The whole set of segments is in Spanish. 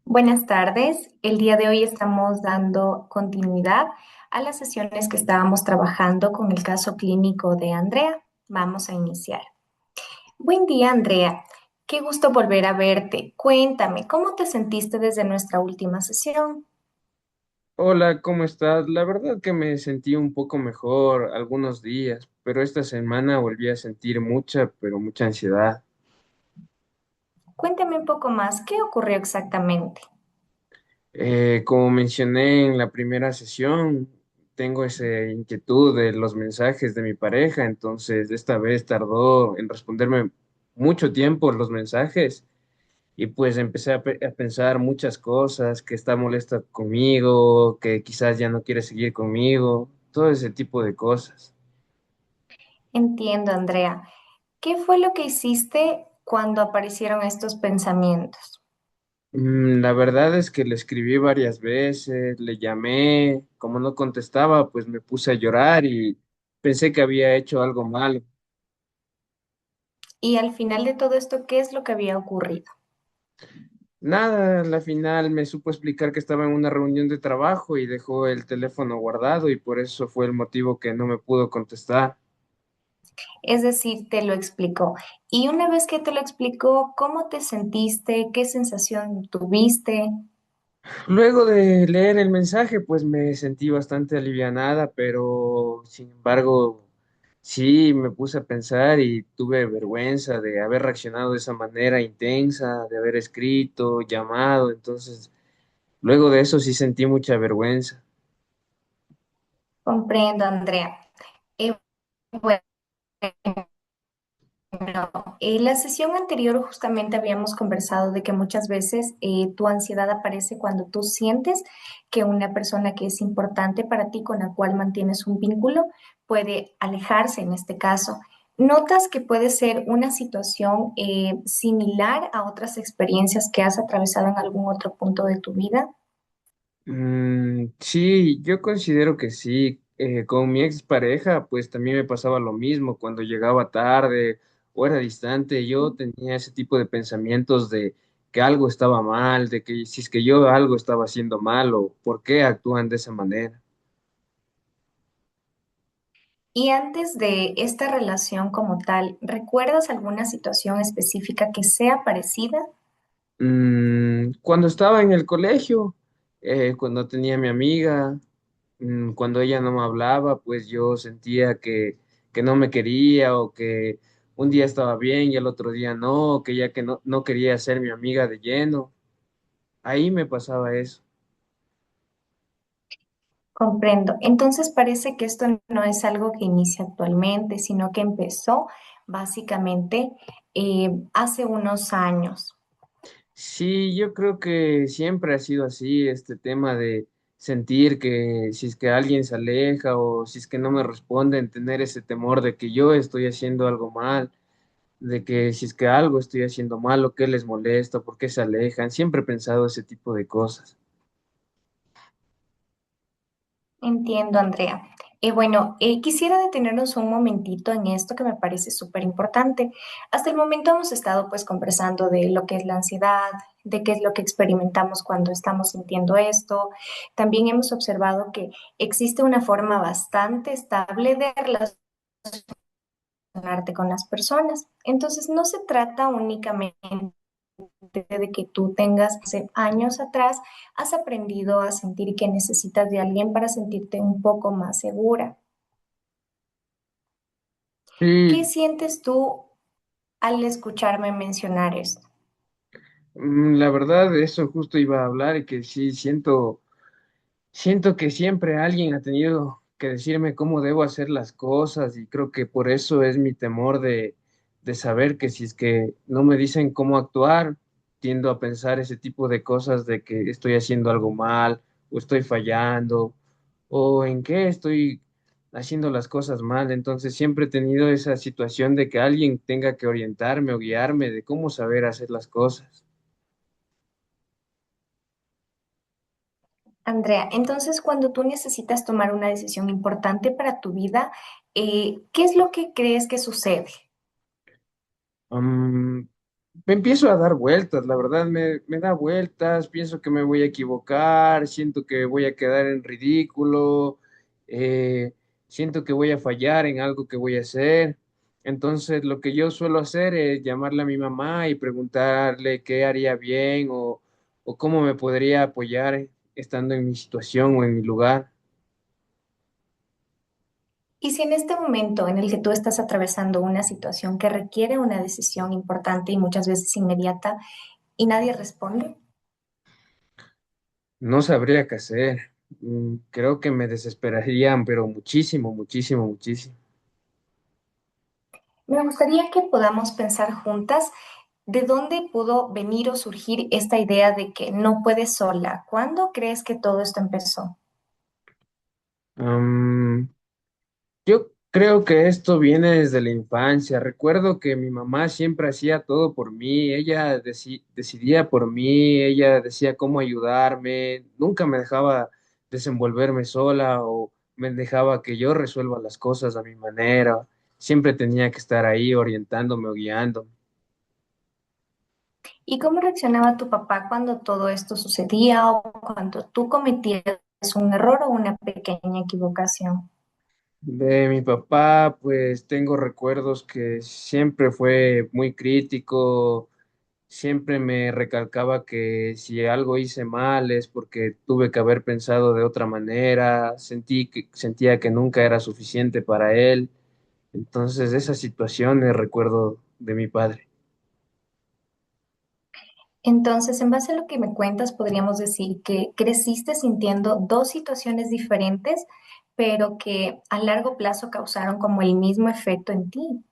Buenas tardes. El día de hoy estamos dando continuidad a las sesiones que estábamos trabajando con el caso clínico de Andrea. Vamos a iniciar. Buen día, Andrea. Qué gusto volver a verte. Cuéntame, ¿cómo te sentiste desde nuestra última sesión? Hola, ¿cómo estás? La verdad que me sentí un poco mejor algunos días, pero esta semana volví a sentir mucha, pero mucha ansiedad. Cuéntame un poco más, ¿qué ocurrió exactamente? Como mencioné en la primera sesión, tengo esa inquietud de los mensajes de mi pareja, entonces esta vez tardó en responderme mucho tiempo los mensajes y pues empecé a pensar muchas cosas, que está molesta conmigo, que quizás ya no quiere seguir conmigo, todo ese tipo de cosas. Entiendo, Andrea. ¿Qué fue lo que hiciste cuando aparecieron estos pensamientos? La verdad es que le escribí varias veces, le llamé, como no contestaba, pues me puse a llorar y pensé que había hecho algo malo. Y al final de todo esto, ¿qué es lo que había ocurrido? Nada, a la final me supo explicar que estaba en una reunión de trabajo y dejó el teléfono guardado y por eso fue el motivo que no me pudo contestar. Es decir, te lo explicó. Y una vez que te lo explicó, ¿cómo te sentiste? ¿Qué sensación tuviste? Luego de leer el mensaje, pues me sentí bastante alivianada, pero sin embargo, sí me puse a pensar y tuve vergüenza de haber reaccionado de esa manera intensa, de haber escrito, llamado. Entonces, luego de eso sí sentí mucha vergüenza. Comprendo, Andrea. Eh, bueno, en la sesión anterior justamente habíamos conversado de que muchas veces tu ansiedad aparece cuando tú sientes que una persona que es importante para ti, con la cual mantienes un vínculo, puede alejarse en este caso. ¿Notas que puede ser una situación similar a otras experiencias que has atravesado en algún otro punto de tu vida? Sí, yo considero que sí. Con mi expareja, pues también me pasaba lo mismo. Cuando llegaba tarde o era distante, yo tenía ese tipo de pensamientos de que algo estaba mal, de que si es que yo algo estaba haciendo mal o por qué actúan de esa manera. Y antes de esta relación como tal, ¿recuerdas alguna situación específica que sea parecida? Cuando estaba en el colegio, cuando tenía mi amiga, cuando ella no me hablaba, pues yo sentía que no me quería o que un día estaba bien y el otro día no, que ya que no quería ser mi amiga de lleno. Ahí me pasaba eso. Comprendo. Entonces parece que esto no es algo que inicia actualmente, sino que empezó básicamente hace unos años. Sí, yo creo que siempre ha sido así, este tema de sentir que si es que alguien se aleja o si es que no me responden, tener ese temor de que yo estoy haciendo algo mal, de que si es que algo estoy haciendo mal o qué les molesta, por qué se alejan. Siempre he pensado ese tipo de cosas. Entiendo, Andrea. Bueno, quisiera detenernos un momentito en esto que me parece súper importante. Hasta el momento hemos estado pues conversando de lo que es la ansiedad, de qué es lo que experimentamos cuando estamos sintiendo esto. También hemos observado que existe una forma bastante estable de relacionarte con las personas. Entonces, no se trata únicamente de que tú tengas hace años atrás, has aprendido a sentir que necesitas de alguien para sentirte un poco más segura. ¿Qué Sí, sientes tú al escucharme mencionar esto? la verdad, eso justo iba a hablar y que sí, siento que siempre alguien ha tenido que decirme cómo debo hacer las cosas y creo que por eso es mi temor de saber que si es que no me dicen cómo actuar, tiendo a pensar ese tipo de cosas de que estoy haciendo algo mal o estoy fallando o en qué estoy haciendo las cosas mal. Entonces siempre he tenido esa situación de que alguien tenga que orientarme o guiarme de cómo saber hacer las cosas. Andrea, entonces cuando tú necesitas tomar una decisión importante para tu vida, ¿qué es lo que crees que sucede? me empiezo a dar vueltas, la verdad me da vueltas, pienso que me voy a equivocar, siento que voy a quedar en ridículo, eh, siento que voy a fallar en algo que voy a hacer. Entonces, lo que yo suelo hacer es llamarle a mi mamá y preguntarle qué haría bien o cómo me podría apoyar estando en mi situación o en mi lugar. Y si en este momento en el que tú estás atravesando una situación que requiere una decisión importante y muchas veces inmediata y nadie responde, No sabría qué hacer. Creo que me desesperarían, pero muchísimo, muchísimo, muchísimo. me gustaría que podamos pensar juntas de dónde pudo venir o surgir esta idea de que no puedes sola. ¿Cuándo crees que todo esto empezó? Am, yo creo que esto viene desde la infancia. Recuerdo que mi mamá siempre hacía todo por mí. Ella decidía por mí, ella decía cómo ayudarme. Nunca me dejaba desenvolverme sola o me dejaba que yo resuelva las cosas a mi manera. Siempre tenía que estar ahí orientándome o guiándome. ¿Y cómo reaccionaba tu papá cuando todo esto sucedía o cuando tú cometías un error o una pequeña equivocación? De mi papá, pues tengo recuerdos que siempre fue muy crítico, siempre me recalcaba que si algo hice mal es porque tuve que haber pensado de otra manera, sentía que nunca era suficiente para él. Entonces, esas situaciones recuerdo de mi padre. Entonces, en base a lo que me cuentas, podríamos decir que creciste sintiendo dos situaciones diferentes, pero que a largo plazo causaron como el mismo efecto en ti.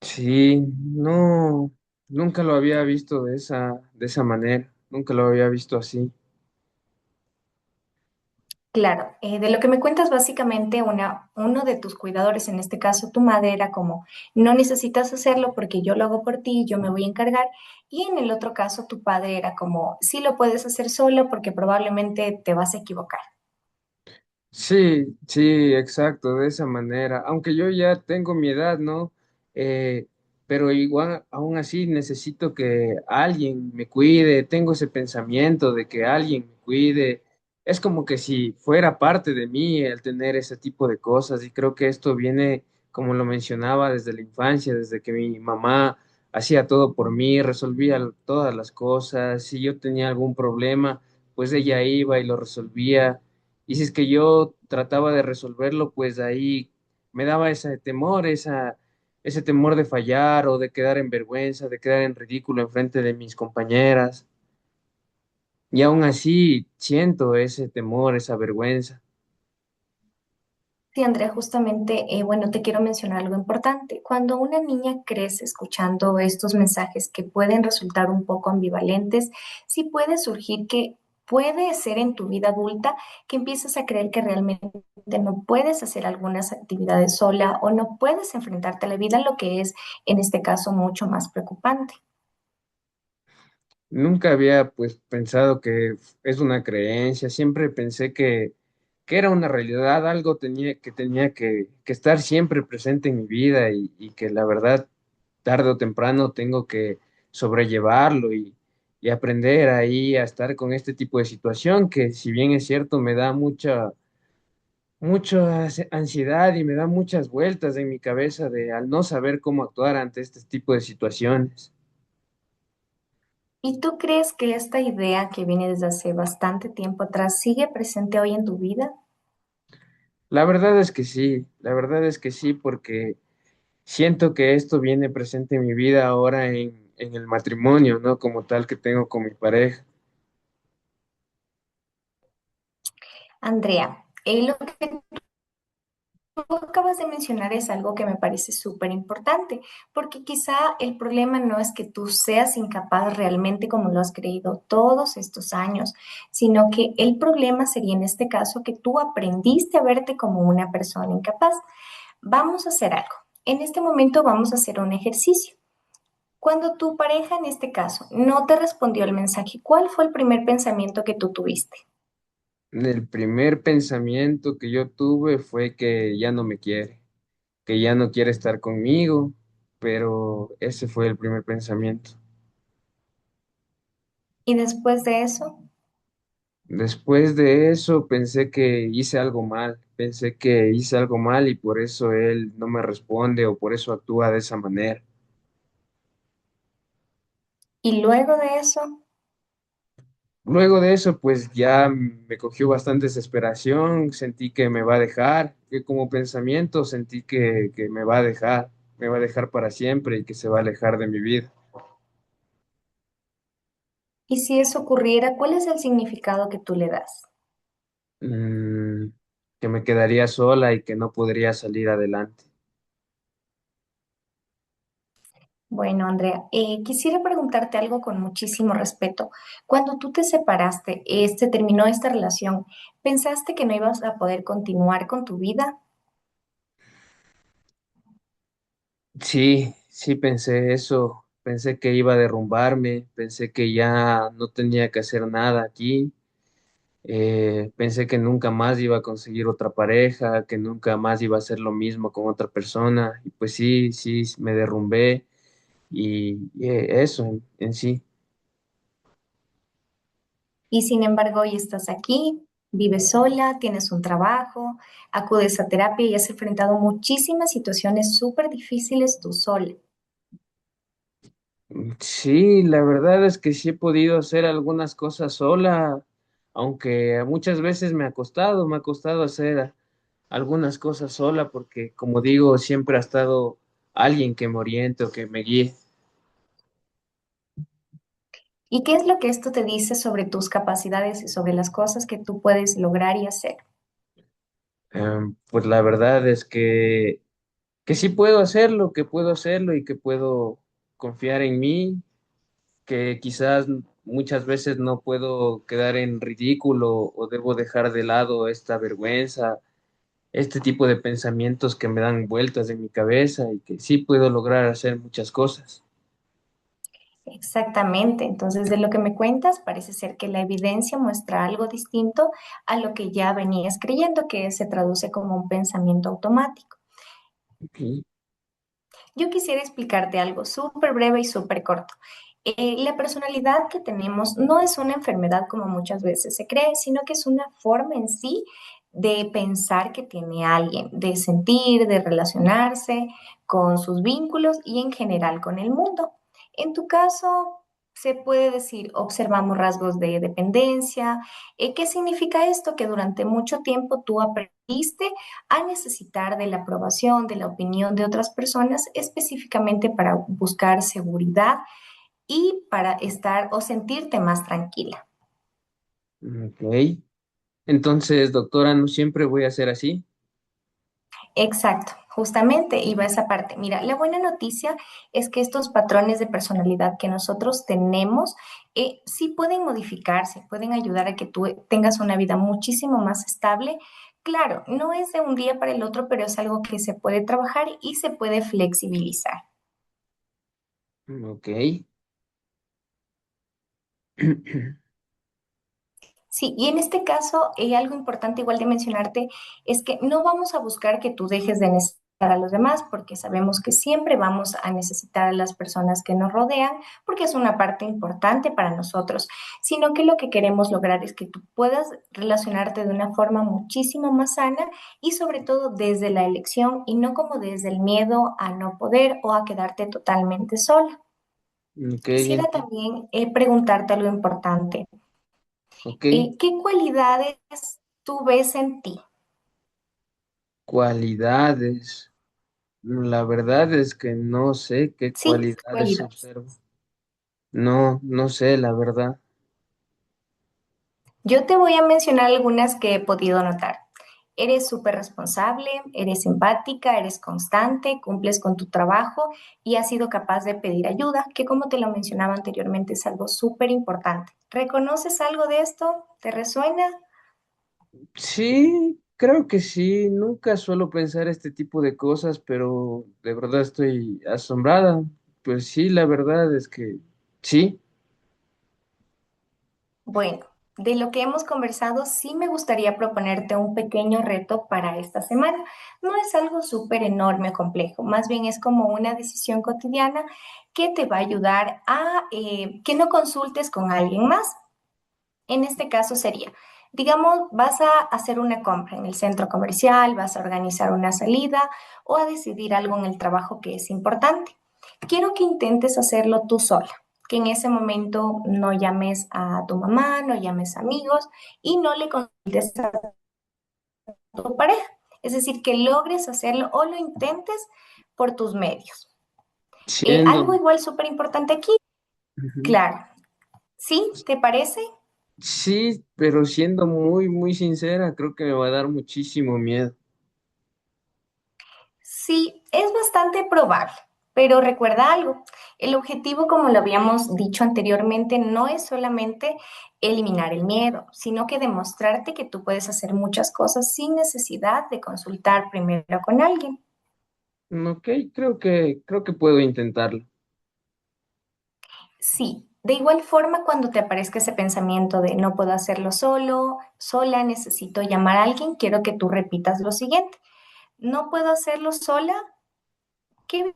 Sí, no, nunca lo había visto de esa manera, nunca lo había visto así. Claro, de lo que me cuentas, básicamente uno de tus cuidadores, en este caso tu madre, era como, no necesitas hacerlo porque yo lo hago por ti, yo me voy a encargar. Y en el otro caso, tu padre era como, sí lo puedes hacer solo porque probablemente te vas a equivocar. Sí, sí, exacto, de esa manera. Aunque yo ya tengo mi edad, ¿no? Eh, pero igual, aún así necesito que alguien me cuide, tengo ese pensamiento de que alguien me cuide. Es como que si fuera parte de mí el tener ese tipo de cosas y creo que esto viene, como lo mencionaba, desde la infancia, desde que mi mamá hacía todo por mí, resolvía todas las cosas. Si yo tenía algún problema, pues ella iba y lo resolvía. Y si es que yo trataba de resolverlo, pues ahí me daba ese temor, ese temor de fallar o de quedar en vergüenza, de quedar en ridículo en frente de mis compañeras. Y aún así siento ese temor, esa vergüenza. Sí, Andrea, justamente, bueno, te quiero mencionar algo importante. Cuando una niña crece escuchando estos mensajes que pueden resultar un poco ambivalentes, sí puede surgir que puede ser en tu vida adulta que empieces a creer que realmente no puedes hacer algunas actividades sola o no puedes enfrentarte a la vida, lo que es en este caso mucho más preocupante. Nunca había pues pensado que es una creencia, siempre pensé que era una realidad, algo tenía que estar siempre presente en mi vida y que la verdad tarde o temprano tengo que sobrellevarlo y aprender ahí a estar con este tipo de situación que si bien es cierto me da mucha ansiedad y me da muchas vueltas en mi cabeza de al no saber cómo actuar ante este tipo de situaciones. ¿Y tú crees que esta idea que viene desde hace bastante tiempo atrás sigue presente hoy en tu vida? La verdad es que sí, la verdad es que sí, porque siento que esto viene presente en mi vida ahora en el matrimonio, ¿no? Como tal que tengo con mi pareja. Andrea, lo que tú acabas de mencionar es algo que me parece súper importante, porque quizá el problema no es que tú seas incapaz realmente como lo has creído todos estos años, sino que el problema sería en este caso que tú aprendiste a verte como una persona incapaz. Vamos a hacer algo. En este momento vamos a hacer un ejercicio. Cuando tu pareja en este caso no te respondió el mensaje, ¿cuál fue el primer pensamiento que tú tuviste? El primer pensamiento que yo tuve fue que ya no me quiere, que ya no quiere estar conmigo. pero ese fue el primer pensamiento. Y después de eso, Después de eso pensé que hice algo mal, pensé que hice algo mal y por eso él no me responde o por eso actúa de esa manera. y luego de eso, Luego de eso, pues ya me cogió bastante desesperación, sentí que me va a dejar, que como pensamiento sentí que me va a dejar para siempre y que se va a alejar de mi vida. y si eso ocurriera, ¿cuál es el significado que tú le das? Mm, que me quedaría sola y que no podría salir adelante. Bueno, Andrea, quisiera preguntarte algo con muchísimo respeto. Cuando tú te separaste, se terminó esta relación, ¿pensaste que no ibas a poder continuar con tu vida? Sí, sí pensé eso, pensé que iba a derrumbarme, pensé que ya no tenía que hacer nada aquí, pensé que nunca más iba a conseguir otra pareja, que nunca más iba a hacer lo mismo con otra persona, y pues sí, sí, me derrumbé y eso en sí. Y sin embargo, hoy estás aquí, vives sola, tienes un trabajo, acudes a terapia y has enfrentado muchísimas situaciones súper difíciles tú sola. Sí, la verdad es que sí he podido hacer algunas cosas sola, aunque muchas veces me ha costado hacer algunas cosas sola, porque como digo, siempre ha estado alguien que me oriente o que me guíe. ¿Y qué es lo que esto te dice sobre tus capacidades y sobre las cosas que tú puedes lograr y hacer? Pues la verdad es que sí puedo hacerlo, que puedo hacerlo y que puedo confiar en mí, que quizás muchas veces no puedo quedar en ridículo o debo dejar de lado esta vergüenza, este tipo de pensamientos que me dan vueltas en mi cabeza y que sí puedo lograr hacer muchas cosas. Exactamente. Entonces, de lo que me cuentas, parece ser que la evidencia muestra algo distinto a lo que ya venías creyendo, que se traduce como un pensamiento automático. Ok. Yo quisiera explicarte algo súper breve y súper corto. La personalidad que tenemos no es una enfermedad como muchas veces se cree, sino que es una forma en sí de pensar que tiene alguien, de sentir, de relacionarse con sus vínculos y en general con el mundo. En tu caso, se puede decir, observamos rasgos de dependencia. ¿Qué significa esto? Que durante mucho tiempo tú aprendiste a necesitar de la aprobación, de la opinión de otras personas, específicamente para buscar seguridad y para estar o sentirte más tranquila. Ok. Entonces, doctora, no siempre voy a ser así. Exacto, justamente iba esa parte. Mira, la buena noticia es que estos patrones de personalidad que nosotros tenemos sí pueden modificarse, pueden ayudar a que tú tengas una vida muchísimo más estable. Claro, no es de un día para el otro, pero es algo que se puede trabajar y se puede flexibilizar. Ok. Sí, y en este caso, algo importante igual de mencionarte es que no vamos a buscar que tú dejes de necesitar a los demás, porque sabemos que siempre vamos a necesitar a las personas que nos rodean, porque es una parte importante para nosotros, sino que lo que queremos lograr es que tú puedas relacionarte de una forma muchísimo más sana y sobre todo desde la elección y no como desde el miedo a no poder o a quedarte totalmente sola. Ok, Quisiera también preguntarte algo importante. ok. ¿Qué cualidades tú ves en ti? Cualidades. La verdad es que no sé qué Sí, cualidades cualidades. observo. No, no sé, la verdad. Yo te voy a mencionar algunas que he podido notar. Eres súper responsable, eres empática, eres constante, cumples con tu trabajo y has sido capaz de pedir ayuda, que como te lo mencionaba anteriormente es algo súper importante. ¿Reconoces algo de esto? ¿Te resuena? Sí, creo que sí. Nunca suelo pensar este tipo de cosas, pero de verdad estoy asombrada. Pues sí, la verdad es que sí. Bueno, de lo que hemos conversado, sí me gustaría proponerte un pequeño reto para esta semana. No es algo súper enorme o complejo, más bien es como una decisión cotidiana que te va a ayudar a que no consultes con alguien más. En este caso sería, digamos, vas a hacer una compra en el centro comercial, vas a organizar una salida o a decidir algo en el trabajo que es importante. Quiero que intentes hacerlo tú sola, que en ese momento no llames a tu mamá, no llames a amigos y no le consultes a tu pareja. Es decir, que logres hacerlo o lo intentes por tus medios. Algo Siendo, igual súper importante aquí, ujú. claro. ¿Sí? ¿Te parece? Sí, pero siendo muy sincera, creo que me va a dar muchísimo miedo. Sí, es bastante probable, pero recuerda algo, el objetivo, como lo habíamos dicho anteriormente, no es solamente eliminar el miedo, sino que demostrarte que tú puedes hacer muchas cosas sin necesidad de consultar primero con alguien. Ok, creo que puedo intentarlo. Sí, de igual forma, cuando te aparezca ese pensamiento de no puedo hacerlo solo, sola, necesito llamar a alguien, quiero que tú repitas lo siguiente. No puedo hacerlo sola. ¿Qué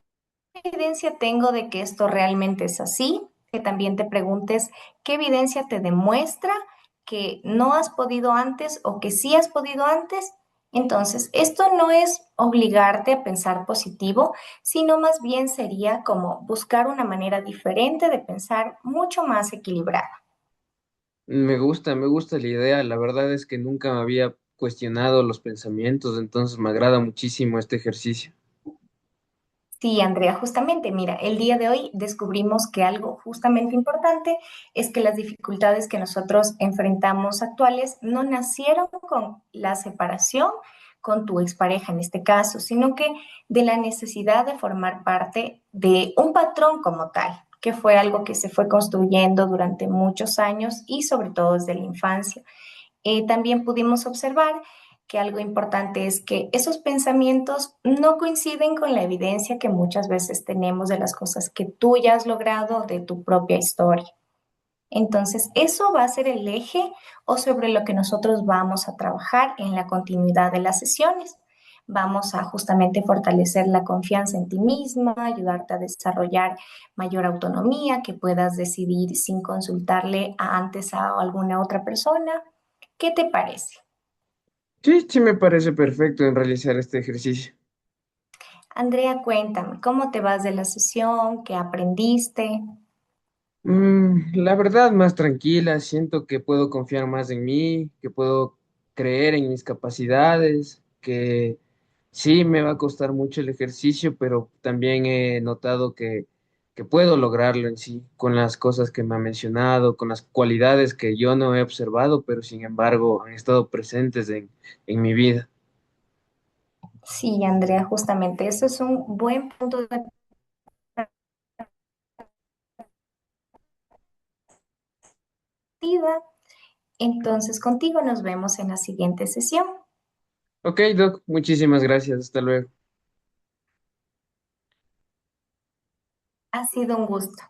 evidencia tengo de que esto realmente es así? Que también te preguntes qué evidencia te demuestra que no has podido antes o que sí has podido antes. Entonces, esto no es obligarte a pensar positivo, sino más bien sería como buscar una manera diferente de pensar mucho más equilibrada. Me gusta la idea. La verdad es que nunca me había cuestionado los pensamientos, entonces me agrada muchísimo este ejercicio. Sí, Andrea, justamente, mira, el día de hoy descubrimos que algo justamente importante es que las dificultades que nosotros enfrentamos actuales no nacieron con la separación con tu expareja en este caso, sino que de la necesidad de formar parte de un patrón como tal, que fue algo que se fue construyendo durante muchos años y sobre todo desde la infancia. También pudimos observar que algo importante es que esos pensamientos no coinciden con la evidencia que muchas veces tenemos de las cosas que tú ya has logrado de tu propia historia. Entonces, eso va a ser el eje o sobre lo que nosotros vamos a trabajar en la continuidad de las sesiones. Vamos a justamente fortalecer la confianza en ti misma, ayudarte a desarrollar mayor autonomía, que puedas decidir sin consultarle antes a alguna otra persona. ¿Qué te parece? Sí, sí me parece perfecto en realizar este ejercicio. Andrea, cuéntame, ¿cómo te vas de la sesión? ¿Qué aprendiste? La verdad, más tranquila, siento que puedo confiar más en mí, que puedo creer en mis capacidades, que sí me va a costar mucho el ejercicio, pero también he notado que puedo lograrlo en sí, con las cosas que me ha mencionado, con las cualidades que yo no he observado, pero sin embargo han estado presentes en mi vida. Sí, Andrea, justamente eso es un buen punto de partida. Entonces, contigo nos vemos en la siguiente sesión. Ok, Doc, muchísimas gracias, hasta luego. Ha sido un gusto.